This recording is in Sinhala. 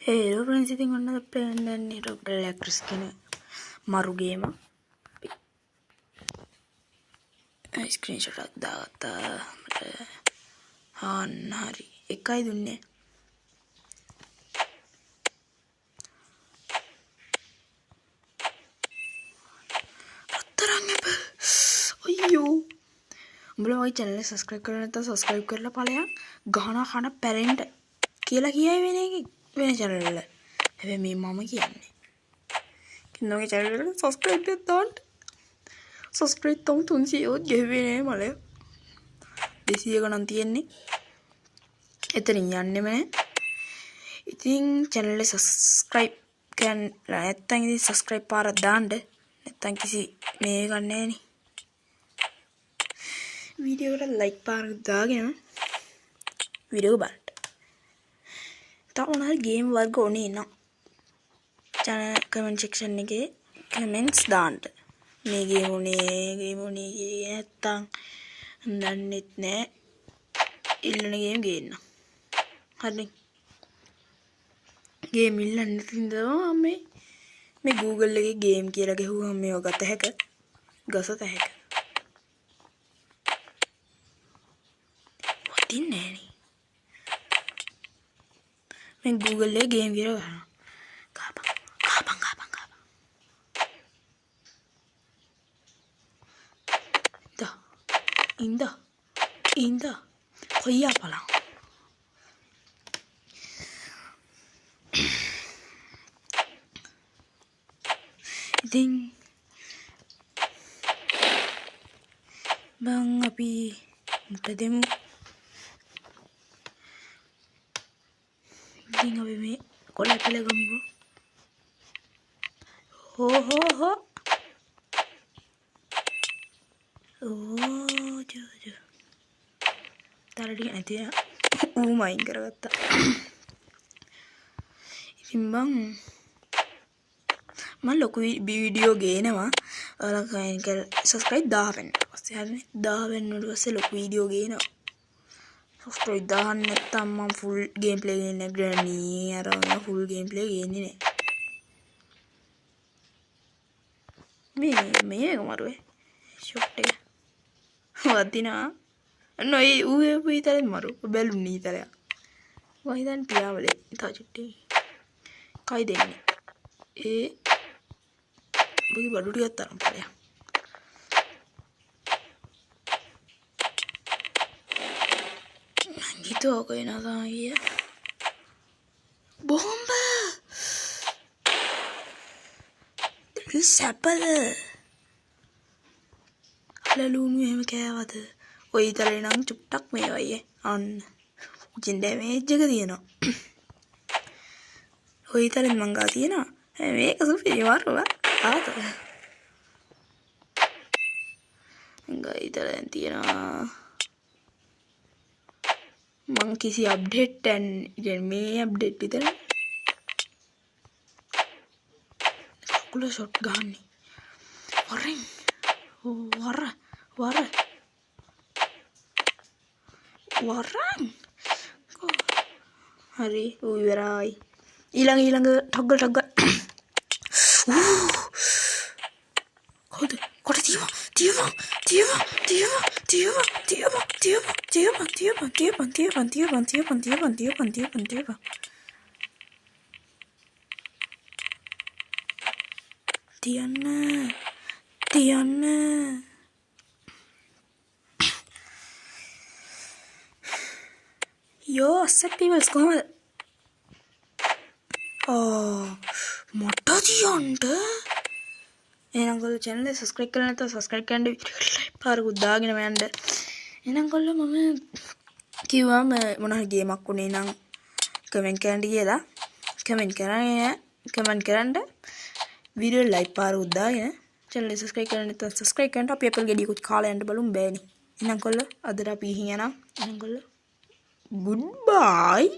Hello friends, ඉතින් ඔන්න දැන් Dr. Electric කියන මරු ගේම ස්ක්‍රීන්ෂොට් එකක් දාගත්තා මට හරි එකයි දුන්නේ රත්තරන් ඇපල් අයියෝ උඹලා ඔය channel එක subscribe කරලා නැත්නම් subscribe කරලා ඵලයන් ගහන කන පැරෙන්න කියලා කියයි වෙන channel වල හැබැයි මේ මම කියන්නේ කින්නෝගේ channel එකට subscribe කරන්න subscribe තම 300 ගෙව්වේ නෑ මල 200 ගණන් තියෙන්නේ එතනින් යන්නෙම නෑ ඉතින් channel එක subscribe කරන්න නැත්නම් ඉතින් subscribe පාරක් දාන්න නැත්නම් කිසි මේ ගන්න නෑනේ वीडियो को लाइक पार दाගෙන वीडियो බලන්න. තව මොනවාරි ගේම් වර්ග ඕනේ නම් channel comment section එකේ comments දාන්න. මේ ගේම් ඕනේ නැත්තම් දන්නෙත් නෑ. ඉල්ලන ගේම් ගේන්න. හරි. ගේම් ඉල්ලන්න තින්දා මේ Google එකේ ගේම් කියලා ගහුවම මේව ගත හැක. ගසත හැක. Ini main Google le game video kapan inda koya pala ding bang api muka demu ding අපි මේ කොළ පෙළ ගමුකෝ හෝ ජෝ තරටි නැති මයින් කරගත්තා ඉතින් මං ලොකු වීඩියෝ ගේනවා ඔයාලා subscribe 10 වෙන්න පස්සේ හරිනේ 10 වෙනුවට පස්සේ ලොකු වීඩියෝ ගේනවා subscribe දාන්න නැත්නම් මම full gameplay ගේන්නේ granny අර full gameplay ගේන්නේ නෑ මේක මරුවේ shot එක වදිනා නෝයි ඌේ පුයිතරේ මරු බැලුම් නීතරය වහිතන් පියාවලේ තා චුට්ටි කයි දෙන්නේ බොයි බඩු ටිකක් තරම් පළයක් gitu aku yang nonton ya bomba terus siapa le lalu nih kayak apa tuh oh itu nang cuptak mewah ya on jende meja ke dia no oh itu mangga dia no mereka sudah jual apa tuh enggak itu dia no මං කිසි අප්ඩේට් මේ අප්ඩේට් විතර කකුල ෂොට් ගහන්නේ වරෙන් වරන් හරි ඌ ඉවරයි ඊළඟ ටග්ගල් කොට තියවා තියන්න යෝ සැපිවස් කොහමද මොට්ට තියන්ට එහෙනම් ගොල්ලෝ channel එක subscribe කරලා නැත්නම් subscribe කරන්න පාරකුත් දාගෙන යන්න එහෙනම් ගොල්ලෝ මම කිව්වා මොන හරි ගේමක් උනේ නම් කමෙන්ට් කරන්න කියලා කමෙන්ට් කරන්න වීඩියෝ ලයික් පාරකුත් දාගෙන channel එක subscribe කරලා නැත්නම් subscribe කරන්න අපි අපල් ගෙඩියකුත් කාලා යන්න බලමු බෑනේ එහෙනම් ගොල්ලෝ අදට අපි ඉහින් යනවා එහෙනම් ගොල්ලෝ goodbye